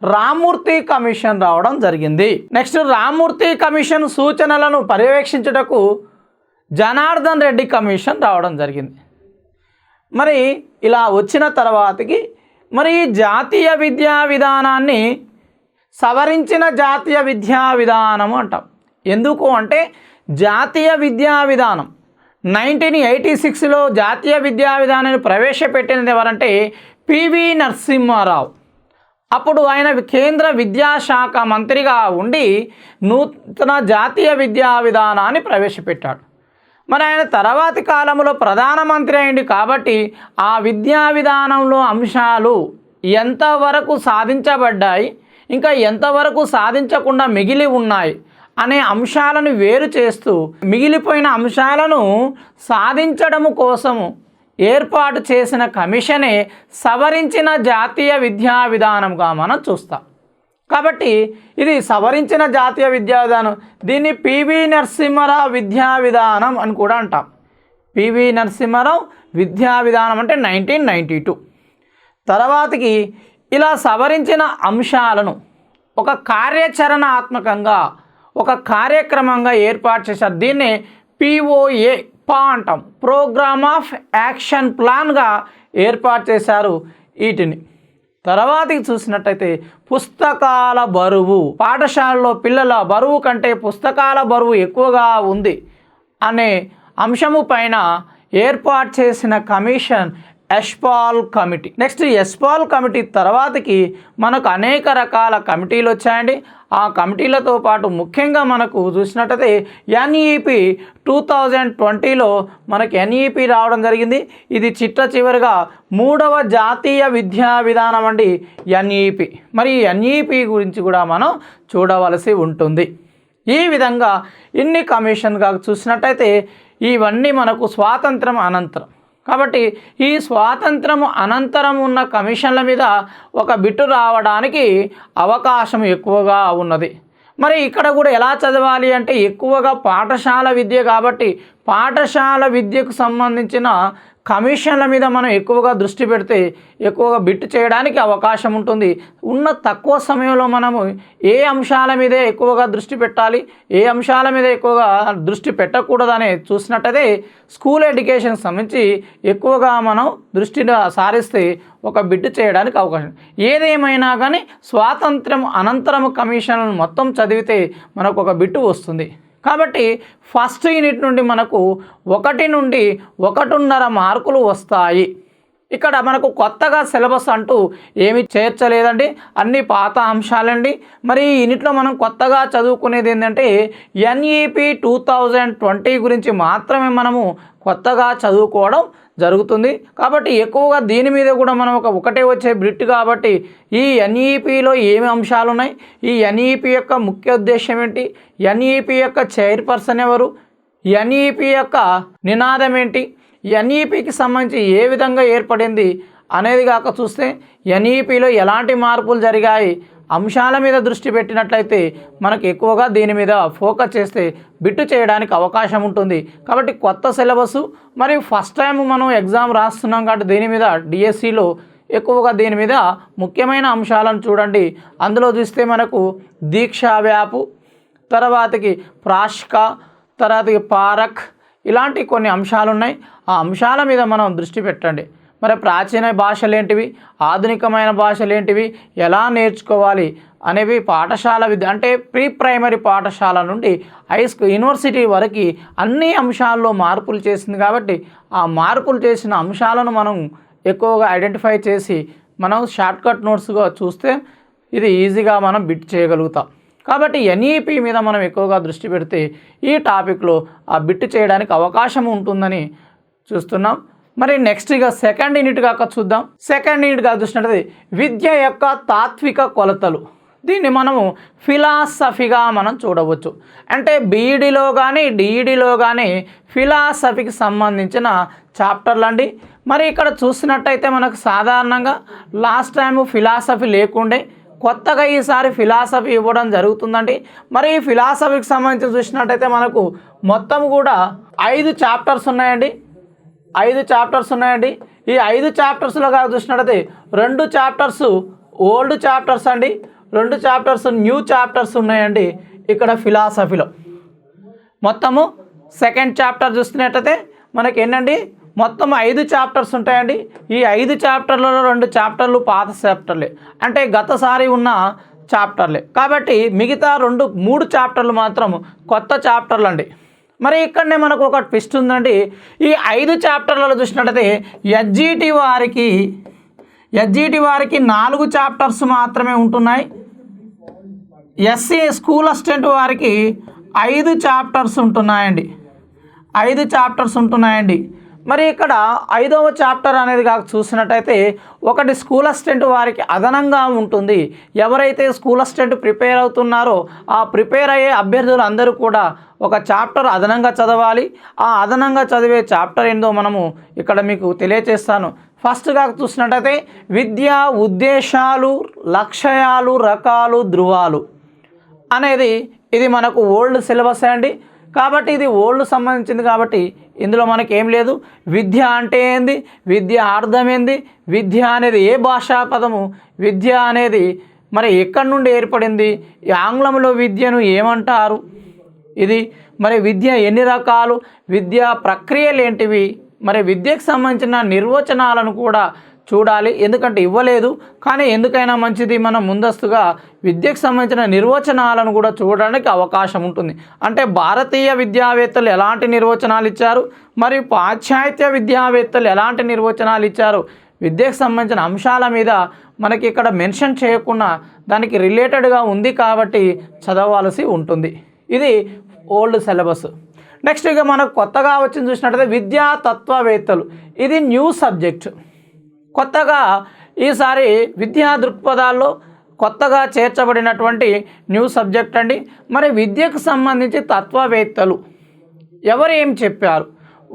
రామ్మూర్తి కమిషన్ రావడం జరిగింది. నెక్స్ట్ రామ్మూర్తి కమిషన్ సూచనలను పర్యవేక్షించుటకు జనార్దన్ రెడ్డి కమిషన్ రావడం జరిగింది. మరి ఇలా వచ్చిన తర్వాతకి మరి ఈ జాతీయ విద్యా విధానాన్ని సవరించిన జాతీయ విద్యా విధానము అంటాం. ఎందుకు అంటే జాతీయ విద్యా విధానం 1986లో జాతీయ విద్యా విధానాన్ని ప్రవేశపెట్టినది ఎవరంటే పివి నరసింహారావు. అప్పుడు ఆయన కేంద్ర విద్యాశాఖ మంత్రిగా ఉండి నూతన జాతీయ విద్యా విధానాన్ని ప్రవేశపెట్టాడు. మరి ఆయన తర్వాతి కాలంలో ప్రధానమంత్రి అయింది కాబట్టి ఆ విద్యా విధానంలో అంశాలు ఎంతవరకు సాధించబడ్డాయి, ఇంకా ఎంతవరకు సాధించకుండా మిగిలి ఉన్నాయి అనే అంశాలను వేరు చేస్తూ మిగిలిపోయిన అంశాలను సాధించడం కోసము ఏర్పాటు చేసిన కమిషనే సవరించిన జాతీయ విద్యా విధానంగా మనం చూస్తాం. కాబట్టి ఇది సవరించిన జాతీయ విద్యా విధానం. దీన్ని పివి నరసింహారావు విద్యా విధానం అని కూడా అంటాం. పివి నరసింహారావు విద్యా విధానం అంటే 1992. తర్వాతకి ఇలా సవరించిన అంశాలను ఒక కార్యాచరణాత్మకంగా ఒక కార్యక్రమంగా ఏర్పాటు చేశారు. దీన్నే పిఓఏ అంటాం, ప్రోగ్రామ్ ఆఫ్ యాక్షన్ ప్లాన్గా ఏర్పాటు చేశారు వీటిని. తర్వాతకి చూసినట్టయితే పుస్తకాల బరువు, పాఠశాలలో పిల్లల బరువు కంటే పుస్తకాల బరువు ఎక్కువగా ఉంది అనే అంశము పైన ఏర్పాటు చేసిన commission Yashpal committee. Next Yashpal committee తర్వాతకి మనకు అనేక రకాల కమిటీలు వచ్చాయండి. ఆ కమిటీలతో పాటు ముఖ్యంగా మనకు చూసినట్టయితే ఎన్ఈపి 2020లో మనకి ఎన్ఈపి రావడం జరిగింది. ఇది చివరిగా 3వ జాతీయ విద్యా విధానం అండి ఎన్ఈపి. మరి ఎన్ఈపి గురించి కూడా మనం చూడవలసి ఉంటుంది. ఈ విధంగా ఇన్ని కమిషన్గా చూసినట్టయితే ఇవన్నీ మనకు స్వాతంత్రం అనంతరం. కాబట్టి ఈ స్వాతంత్రము అనంతరం ఉన్న కమిషన్ల మీద ఒక బిట్టు రావడానికి అవకాశం ఎక్కువగా ఉన్నది. మరి ఇక్కడ కూడా ఎలా చదవాలి అంటే ఎక్కువగా పాఠశాల విద్య కాబట్టి పాఠశాల విద్యకు సంబంధించిన కమిషన్ల మీద మనం ఎక్కువగా దృష్టి పెడితే ఎక్కువగా బిట్ చేయడానికి అవకాశం ఉంటుంది. ఉన్న తక్కువ సమయంలో మనము ఏ అంశాల మీదే ఎక్కువగా దృష్టి పెట్టాలి, ఏ అంశాల మీద ఎక్కువగా దృష్టి పెట్టకూడదనే చూసినట్టయితే స్కూల్ ఎడ్యుకేషన్ సంబంధించి ఎక్కువగా మనం దృష్టిని సారిస్తే ఒక బిట్ చేయడానికి అవకాశం. ఏదేమైనా కానీ స్వాతంత్రం అనంతరం కమిషన్లను మొత్తం చదివితే మనకు ఒక బిట్టు వస్తుంది. కాబట్టి ఫస్ట్ యూనిట్ నుండి మనకు 1 నుండి 1.5 మార్కులు వస్తాయి. ఇక్కడ మనకు కొత్తగా సిలబస్ అంటూ ఏమి చేర్చలేదండి, అన్ని పాత అంశాలండి. మరి ఈ యూనిట్లో మనం కొత్తగా చదువుకునేది ఏంటంటే ఎన్ఈపి 2020 గురించి మాత్రమే మనము కొత్తగా చదువుకోవడం జరుగుతుంది. కాబట్టి ఎక్కువగా దీని మీద కూడా మనం ఒకటే వచ్చే బిట్ కాబట్టి ఈ ఎన్ఈపిలో ఏమి అంశాలు ఉన్నాయి, ఈ ఎన్ఈపి యొక్క ముఖ్య ఉద్దేశం ఏంటి, ఎన్ఈపి యొక్క చైర్పర్సన్ ఎవరు, ఎన్ఈపి యొక్క నినాదం ఏంటి, ఎన్ఈపికి సంబంధించి ఏ విధంగా ఏర్పడింది అనేది కాక చూస్తే ఎన్ఈపిలో ఎలాంటి మార్పులు జరిగాయి అంశాల మీద దృష్టి పెట్టినట్లయితే మనకు ఎక్కువగా దీని మీద ఫోకస్ చేస్తే బిట్టు చేయడానికి అవకాశం ఉంటుంది. కాబట్టి కొత్త సిలబస్ మరియు ఫస్ట్ టైం మనం ఎగ్జామ్ రాస్తున్నాం కాబట్టి దీని మీద డిఎస్సిలో ఎక్కువగా దీని మీద ముఖ్యమైన అంశాలను చూడండి. అందులో చూస్తే మనకు దీక్షా వ్యాపు, తర్వాతకి ప్రాష్క, తర్వాతకి పారక్, ఇలాంటి కొన్ని అంశాలు ఉన్నాయి. ఆ అంశాల మీద మనం దృష్టి పెట్టండి. మరి ప్రాచీన భాషలు ఏంటివి, ఆధునికమైన భాషలు ఏంటివి, ఎలా నేర్చుకోవాలి అనేవి పాఠశాల విద్య అంటే ప్రీ ప్రైమరీ పాఠశాల నుండి హై స్కూల్ యూనివర్సిటీ వరకు అన్ని అంశాల్లో మార్పులు చేసింది. కాబట్టి ఆ మార్పులు చేసిన అంశాలను మనం ఎక్కువగా ఐడెంటిఫై చేసి మనం షార్ట్కట్ నోట్స్గా చూస్తే ఇది ఈజీగా మనం బిట్ చేయగలుగుతాం. కాబట్టి ఎన్ఈపి మీద మనం ఎక్కువగా దృష్టి పెడితే ఈ టాపిక్లో ఆ బిట్ చేయడానికి అవకాశం ఉంటుందని చూస్తున్నాం. మరి నెక్స్ట్ ఇక సెకండ్ యూనిట్ కాక చూద్దాం. సెకండ్ యూనిట్గా చూసినట్లయితే విద్య యొక్క తాత్విక కొలతలు. దీన్ని మనము ఫిలాసఫీగా మనం చూడవచ్చు. అంటే బీఈడీలో కానీ డిఈడీలో కానీ ఫిలాసఫీకి సంబంధించిన చాప్టర్లు అండి. మరి ఇక్కడ చూసినట్టయితే మనకు సాధారణంగా లాస్ట్ టైం ఫిలాసఫీ లేకుండే, కొత్తగా ఈసారి ఫిలాసఫీ ఇవ్వడం జరుగుతుందండి. మరి ఈ ఫిలాసఫీకి సంబంధించి చూసినట్టయితే మనకు మొత్తం కూడా 5 చాప్టర్స్ ఉన్నాయండి. 5 చాప్టర్స్ ఉన్నాయండి. ఈ 5 చాప్టర్స్లో కాక చూసినట్టయితే 2 చాప్టర్స్ ఓల్డ్ చాప్టర్స్ అండి, 2 చాప్టర్స్ న్యూ చాప్టర్స్ ఉన్నాయండి. ఇక్కడ ఫిలాసఫీలో మొత్తము సెకండ్ చాప్టర్ చూస్తున్నట్టయితే మనకి ఏంటండి మొత్తం 5 చాప్టర్స్ ఉంటాయండి. ఈ 5 చాప్టర్లలో 2 చాప్టర్లు పాత చాప్టర్లే, అంటే గతసారి ఉన్న చాప్టర్లే. కాబట్టి మిగతా 3 చాప్టర్లు మాత్రం కొత్త చాప్టర్లు అండి. మరి ఇక్కడనే మనకు ఒక ట్విస్ట్ ఉందండి. ఈ 5 చాప్టర్లలో చూసినట్టయితే ఎస్జిటి వారికి 4 చాప్టర్స్ మాత్రమే ఉంటున్నాయి. ఎస్సీ స్కూల్ అసిస్టెంట్ వారికి 5 చాప్టర్స్ ఉంటున్నాయండి. 5 చాప్టర్స్ ఉంటున్నాయండి. మరి ఇక్కడ 5వ చాప్టర్ అనేది కాక చూసినట్టయితే ఒకటి స్కూల్ అసిస్టెంట్ వారికి అదనంగా ఉంటుంది. ఎవరైతే స్కూల్ అసిస్టెంట్ ప్రిపేర్ అవుతున్నారో ఆ ప్రిపేర్ అయ్యే అభ్యర్థులు అందరూ కూడా ఒక చాప్టర్ అదనంగా చదవాలి. ఆ అదనంగా చదివే చాప్టర్ ఏందో మనము ఇక్కడ మీకు తెలియజేస్తాను. ఫస్ట్గా చూసినట్టయితే విద్యా ఉద్దేశాలు, లక్ష్యాలు, రకాలు, ధృవాలు అనేది ఇది మనకు ఓల్డ్ సిలబస్ అండి. కాబట్టి ఇది ఓల్డ్ సంబంధించింది కాబట్టి ఇందులో మనకి ఏం లేదు. విద్య అంటే ఏంది, విద్య అర్థం ఏంది, విద్య అనేది ఏ భాషా పదము, విద్య అనేది మరి ఎక్కడి నుండి ఏర్పడింది, ఈ ఆంగ్లంలో విద్యను ఏమంటారు, ఇది మరి విద్య ఎన్ని రకాలు, విద్యా ప్రక్రియలు ఏంటివి, మరి విద్యకు సంబంధించిన నిర్వచనాలను కూడా చూడాలి. ఎందుకంటే ఇవ్వలేదు, కానీ ఎందుకైనా మంచిది మనం ముందస్తుగా విద్యకు సంబంధించిన నిర్వచనాలను కూడా చూడడానికి అవకాశం ఉంటుంది. అంటే భారతీయ విద్యావేత్తలు ఎలాంటి నిర్వచనాలు ఇచ్చారు, మరియు పాశ్చాత్య విద్యావేత్తలు ఎలాంటి నిర్వచనాలు ఇచ్చారు, విద్యకు సంబంధించిన అంశాల మీద మనకి ఇక్కడ మెన్షన్ చేయకుండా దానికి రిలేటెడ్గా ఉంది కాబట్టి చదవాల్సి ఉంటుంది. ఇది ఓల్డ్ సిలబస్. నెక్స్ట్ ఇక మనకు కొత్తగా వచ్చింది చూసినట్టయితే విద్యా తత్వవేత్తలు. ఇది న్యూ సబ్జెక్ట్, కొత్తగా ఈసారి విద్యా దృక్పథాల్లో కొత్తగా చేర్చబడినటువంటి న్యూ సబ్జెక్ట్ అండి. మరి విద్యకు సంబంధించి తత్వవేత్తలు ఎవరు ఏం చెప్పారు,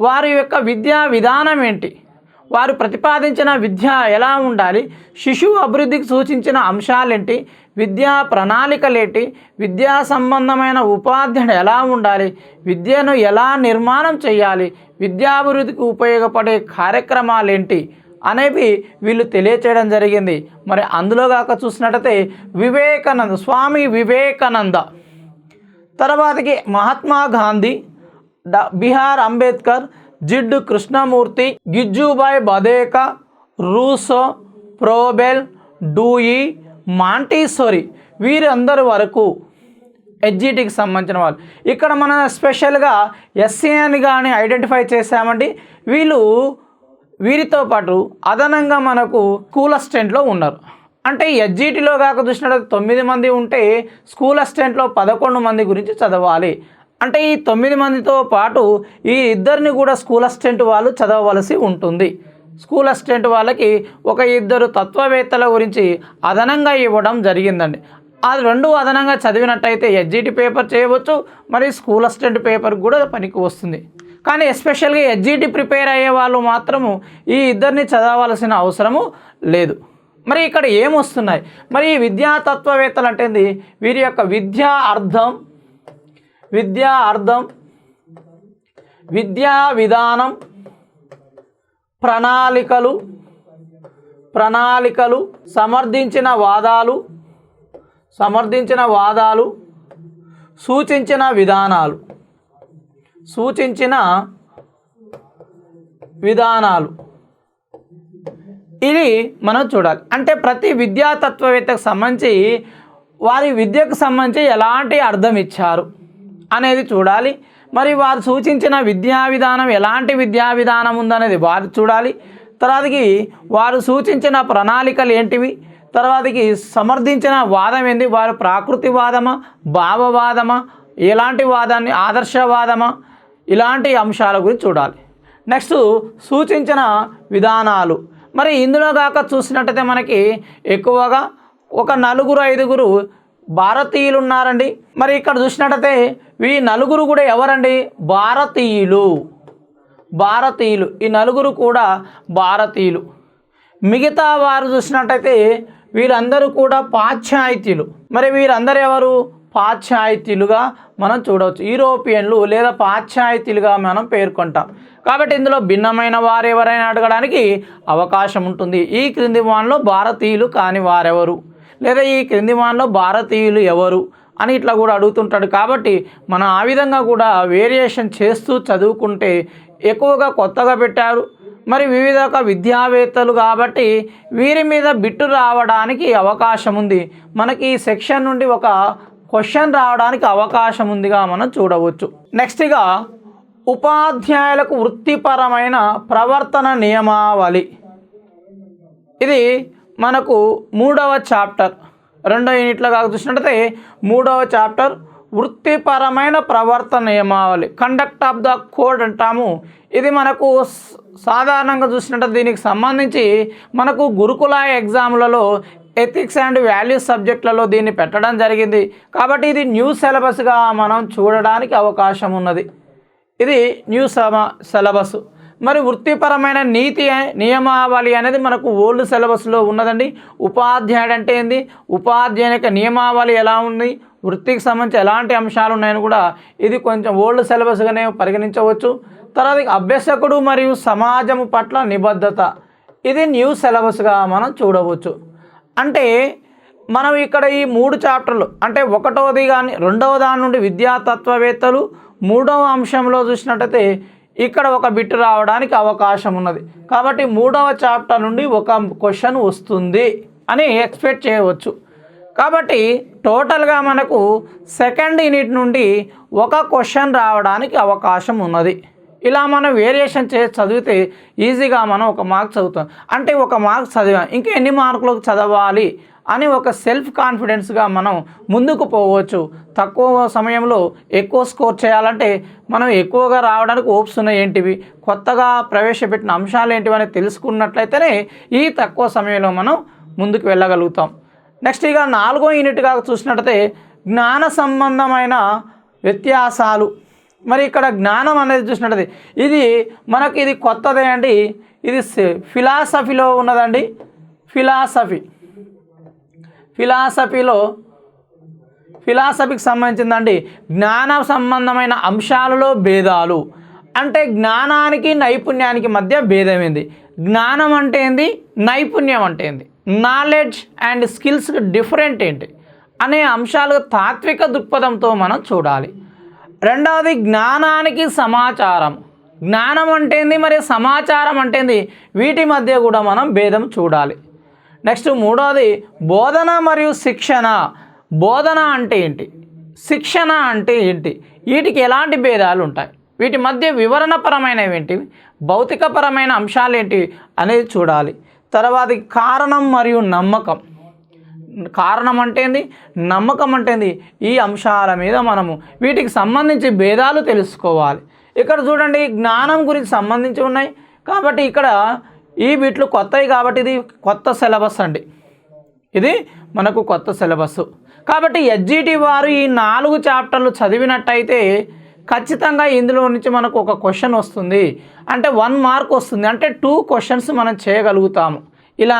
వారి యొక్క విద్యా విధానం ఏంటి, వారు ప్రతిపాదించిన విద్య ఎలా ఉండాలి, శిశువు అభివృద్ధికి సూచించిన అంశాలేంటి, విద్యా ప్రణాళికలేంటి, విద్యా సంబంధమైన ఉపాధ్యాయుడు ఎలా ఉండాలి, విద్యను ఎలా నిర్మాణం చేయాలి, విద్యాభివృద్ధికి ఉపయోగపడే కార్యక్రమాలేంటి అనేవి వీళ్ళు తెలియచేయడం జరిగింది. మరి అందులో కాక చూసినట్టయితే వివేకానంద, స్వామి వివేకానంద, తర్వాతకి మహాత్మా గాంధీ, బిఆర్ అంబేద్కర్, జిడ్డు కృష్ణమూర్తి, గిజ్జుబాయ్ Badheka, Rousseau, Froebel, Dewey, Montessori, వీరందరి వరకు ఎస్జిటికి సంబంధించిన వాళ్ళు. ఇక్కడ మనం స్పెషల్గా ఎస్సీ అని కానీ ఐడెంటిఫై చేసామండి. వీరితో పాటు అదనంగా మనకు స్కూల్ అసిస్టెంట్లో ఉన్నారు. అంటే ఎస్జిటిలో కాక చూసినట్టు 9 మంది ఉంటే స్కూల్ అసిస్టెంట్లో 11 మంది గురించి చదవాలి. అంటే ఈ 9 మందితో పాటు ఈ ఇద్దరిని కూడా స్కూల్ అసిస్టెంట్ వాళ్ళు చదవవలసి ఉంటుంది. స్కూల్ అసిస్టెంట్ వాళ్ళకి ఒక 2 తత్వవేత్తల గురించి అదనంగా ఇవ్వడం జరిగిందండి. అది 2 అదనంగా చదివినట్టయితే ఎస్జిటి పేపర్ చేయవచ్చు, మరి స్కూల్ అసిస్టెంట్ పేపర్ కూడా పనికి వస్తుంది. కానీ ఎస్పెషల్గా ఎస్జిటి ప్రిపేర్ అయ్యే వాళ్ళు మాత్రము ఈ ఇద్దరిని చదవాల్సిన అవసరము లేదు. మరి ఇక్కడ ఏమొస్తున్నాయి, మరి ఈ విద్యా తత్వవేత్తలు అంటే వీరి యొక్క విద్యా అర్థం, విద్యా విధానం, ప్రణాళికలు, సమర్థించిన వాదాలు, సూచించిన విధానాలు, ఇది మనం చూడాలి. అంటే ప్రతి విద్యా తత్వవేత్తకు సంబంధించి వారి విద్యకు సంబంధించి ఎలాంటి అర్థం ఇచ్చారు అనేది చూడాలి. మరి వారు సూచించిన విద్యా విధానం ఎలాంటి విద్యా విధానం ఉందనేది వారు చూడాలి. తర్వాతకి వారు సూచించిన ప్రణాళికలు ఏంటివి, తర్వాతకి సమర్థించిన వాదం ఏంటి, వారు ప్రాకృతివాదమా, భావవాదమా, ఎలాంటి వాదాన్ని, ఆదర్శవాదమా, ఇలాంటి అంశాల గురించి చూడాలి. నెక్స్ట్ సూచించిన విధానాలు. మరి ఇందులో కాక చూసినట్టయితే మనకి ఎక్కువగా ఒక 4-5 భారతీయులు ఉన్నారండి. మరి ఇక్కడ చూసినట్టయితే ఈ 4 కూడా ఎవరండి, భారతీయులు. ఈ 4 కూడా భారతీయులు. మిగతా వారు చూసినట్టయితే వీరందరూ కూడా పాశ్చాత్యులు. మరి వీరందరూ ఎవరు, పాశ్చాత్యులుగా మనం చూడవచ్చు. యూరోపియన్లు లేదా పాశ్చాత్యులుగా మనం పేర్కొంటాం. కాబట్టి ఇందులో భిన్నమైన వారు ఎవరైనా అడగడానికి అవకాశం ఉంటుంది. ఈ క్రింది వానిలో భారతీయులు కాని వారెవరు, లేదా ఈ క్రింది వానిలో భారతీయులు ఎవరు అని ఇట్లా కూడా అడుగుతుంటాడు. కాబట్టి మనం ఆ విధంగా కూడా వేరియేషన్ చేస్తూ చదువుకుంటే ఎక్కువగా కొత్తగా పెట్టారు. మరి వివిధ విద్యావేత్తలు కాబట్టి వీరి మీద బిట్టు రావడానికి అవకాశం ఉంది. మనకి ఈ సెక్షన్ నుండి ఒక క్వశ్చన్ రావడానికి అవకాశం ఉందిగా మనం చూడవచ్చు. నెక్స్ట్గా ఉపాధ్యాయులకు వృత్తిపరమైన ప్రవర్తన నియమావళి. ఇది మనకు 3వ చాప్టర్ 2వ యూనిట్లో కాక చూసినట్టయితే 3వ చాప్టర్ వృత్తిపరమైన ప్రవర్తన నియమావళి, కండక్ట్ ఆఫ్ ద కోడ్ అంటాము. ఇది మనకు సాధారణంగా చూసినట్టు దీనికి సంబంధించి మనకు గురుకుల ఎగ్జామ్లలో ఎథిక్స్ అండ్ వాల్యూస్ సబ్జెక్టులలో దీన్ని పెట్టడం జరిగింది. కాబట్టి ఇది న్యూ సిలబస్గా మనం చూడడానికి అవకాశం ఉన్నది. ఇది న్యూ సిలబస్. మరి వృత్తిపరమైన నీతి నియమావళి అనేది మనకు ఓల్డ్ సిలబస్లో ఉన్నదండి. ఉపాధ్యాయుడు అంటే ఏంది, ఉపాధ్యాయుని యొక్క నియమావళి ఎలా ఉంది, వృత్తికి సంబంధించి ఎలాంటి అంశాలు ఉన్నాయని కూడా ఇది కొంచెం ఓల్డ్ సిలబస్గానే పరిగణించవచ్చు. తర్వాత అభ్యసకుడు మరియు సమాజం పట్ల నిబద్ధత, ఇది న్యూ సిలబస్గా మనం చూడవచ్చు. అంటే మనం ఇక్కడ ఈ 3 చాప్టర్లు అంటే ఒకటవది కానీ రెండవ దాని నుండి విద్యా తత్వవేత్తలు, మూడవ అంశంలో చూసినట్టయితే ఇక్కడ ఒక బిట్ రావడానికి అవకాశం ఉన్నది. కాబట్టి 3వ చాప్టర్ నుండి ఒక క్వశ్చన్ వస్తుంది అని ఎక్స్పెక్ట్ చేయవచ్చు. కాబట్టి టోటల్గా మనకు సెకండ్ యూనిట్ నుండి ఒక క్వశ్చన్ రావడానికి అవకాశం ఉన్నది. ఇలా మనం వేరియేషన్ చేసి చదివితే ఈజీగా మనం ఒక మార్క్ చదువుతాం. అంటే ఒక మార్క్ చదివాం, ఇంకా ఎన్ని మార్కులకు చదవాలి అని ఒక సెల్ఫ్ కాన్ఫిడెన్స్గా మనం ముందుకు పోవచ్చు. తక్కువ సమయంలో ఎక్కువ స్కోర్ చేయాలంటే మనం ఎక్కువగా రావడానికి హోప్స్ ఉన్నాయి ఏంటివి, కొత్తగా ప్రవేశపెట్టిన అంశాలు ఏంటివి అని తెలుసుకున్నట్లయితేనే ఈ తక్కువ సమయంలో మనం ముందుకు వెళ్ళగలుగుతాం. నెక్స్ట్ ఇక 4వ యూనిట్గా చూసినట్టయితే జ్ఞాన సంబంధమైన వ్యత్యాసాలు. మరి ఇక్కడ జ్ఞానం అనేది చూసినట్టయితే ఇది మనకి ఇది కొత్తదే అండి. ఇది ఫిలాసఫీలో ఉన్నదండి. ఫిలాసఫీకి సంబంధించిందండి. జ్ఞాన సంబంధమైన అంశాలలో భేదాలు అంటే జ్ఞానానికి నైపుణ్యానికి మధ్య భేదం ఏంది, జ్ఞానం అంటే ఏంది, నైపుణ్యం అంటే ఏంది, నాలెడ్జ్ అండ్ స్కిల్స్ డిఫరెంట్ ఏంటి అనే అంశాలు తాత్విక దృక్పథంతో మనం చూడాలి. రెండవది జ్ఞానానికి సమాచారం, జ్ఞానం అంటేంది మరి సమాచారం అంటేంది, వీటి మధ్య కూడా మనం భేదం చూడాలి. నెక్స్ట్ 3వది బోధన మరియు శిక్షణ. బోధన అంటే ఏంటి, శిక్షణ అంటే ఏంటి, వీటికి ఎలాంటి భేదాలు ఉంటాయి, వీటి మధ్య వివరణపరమైనవి ఏంటివి, భౌతికపరమైన అంశాలు ఏంటి అనేది చూడాలి. తర్వాతి కారణం మరియు నమ్మకం. కారణం అంటేంది, నమ్మకం అంటేంది, ఈ అంశాల మీద మనము వీటికి సంబంధించి భేదాలు తెలుసుకోవాలి. ఇక్కడ చూడండి జ్ఞానం గురించి సంబంధించి ఉన్నాయి కాబట్టి ఇక్కడ ఈ బిట్లు కొత్తవి కాబట్టి ఇది కొత్త సిలబస్ అండి. ఇది మనకు కొత్త సిలబస్ కాబట్టి ఎస్జిటి వారు ఈ 4 చాప్టర్లు చదివినట్టయితే ఖచ్చితంగా ఇందులో నుంచి మనకు ఒక క్వశ్చన్ వస్తుంది. అంటే 1 మార్క్ వస్తుంది. అంటే 2 క్వశ్చన్స్ మనం చేయగలుగుతాము ఇలా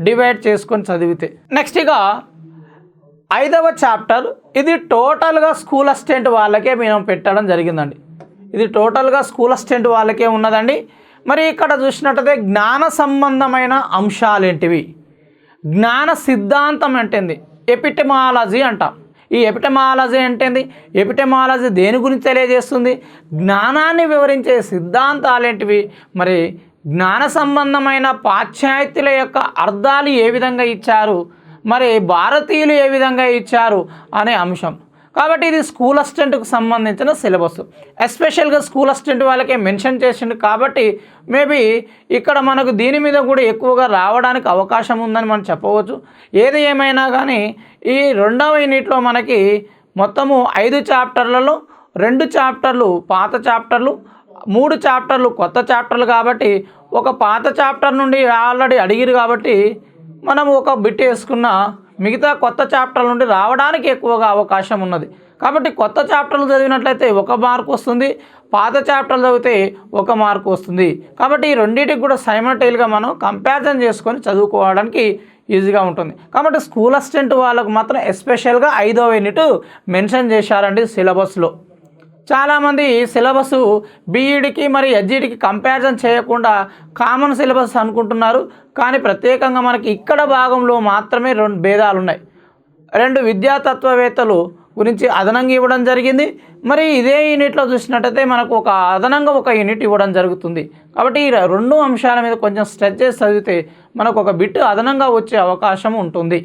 డివైడ్ చేసుకొని చదివితే. నెక్స్ట్ ఇక 5వ చాప్టర్ ఇది టోటల్గా స్కూల్ అసిస్టెంట్ వాళ్ళకే మేము పెట్టడం జరిగిందండి. ఇది టోటల్గా స్కూల్ అసిస్టెంట్ వాళ్ళకే ఉన్నదండి. మరి ఇక్కడ చూసినట్టయితే జ్ఞాన సంబంధమైన అంశాలు ఏంటివి, జ్ఞాన సిద్ధాంతం అంటేంది, ఎపిటమాలజీ అంటాం. ఈ ఎపిటమాలజీ అంటేంది, ఎపిటమాలజీ దేని గురించి తెలియజేస్తుంది, జ్ఞానాన్ని వివరించే సిద్ధాంతాలు ఏంటివి, మరి జ్ఞాన సంబంధమైన పాశ్చాత్యుల యొక్క అర్థాలు ఏ విధంగా ఇచ్చారు, మరి భారతీయులు ఏ విధంగా ఇచ్చారు అనే అంశం. కాబట్టి ఇది స్కూల్ అసిస్టెంట్కి సంబంధించిన సిలబస్. ఎస్పెషల్గా స్కూల్ అసిస్టెంట్ వాళ్ళకే మెన్షన్ చేసిండు కాబట్టి మేబీ ఇక్కడ మనకు దీని మీద కూడా ఎక్కువగా రావడానికి అవకాశం ఉందని మనం చెప్పవచ్చు. ఏది ఏమైనా కానీ ఈ 2వ యూనిట్లో మనకి మొత్తము 5 చాప్టర్లలో 2 చాప్టర్లు పాత చాప్టర్లు, 3 చాప్టర్లు కొత్త చాప్టర్లు. కాబట్టి ఒక పాత చాప్టర్ నుండి ఆల్రెడీ అడిగిరు కాబట్టి మనం ఒక బిట్ వేసుకున్న మిగతా కొత్త చాప్టర్ల నుండి రావడానికి ఎక్కువగా అవకాశం ఉన్నది. కాబట్టి కొత్త చాప్టర్లు చదివినట్లయితే 1 మార్క్ వస్తుంది, పాత చాప్టర్లు చదివితే 1 మార్క్ వస్తుంది. కాబట్టి ఈ రెండింటికి కూడా సైమల్టైల్గా మనం కంపారిజన్ చేసుకొని చదువుకోవడానికి ఈజీగా ఉంటుంది. కాబట్టి స్కూల్ అసిస్టెంట్ వాళ్ళకు మాత్రం ఎస్పెషల్గా 5వ యూనిట్ మెన్షన్ చేశారండి సిలబస్లో. చాలామంది సిలబస్ బీఈడికి మరి ఎస్జిటికి కంపారిజన్ చేయకుండా కామన్ సిలబస్ అనుకుంటున్నారు. కానీ ప్రత్యేకంగా మనకి ఇక్కడ భాగంలో మాత్రమే 2 భేదాలు ఉన్నాయి. 2 విద్యాతత్వవేత్తలు గురించి అదనంగా ఇవ్వడం జరిగింది. మరి ఇదే యూనిట్లో చూసినట్టయితే మనకు అదనంగా ఒక యూనిట్ ఇవ్వడం జరుగుతుంది. కాబట్టి ఈ 2 అంశాల మీద కొంచెం స్ట్రెచ్ చేసి చదివితే మనకు ఒక బిట్ అదనంగా వచ్చే అవకాశం ఉంటుంది.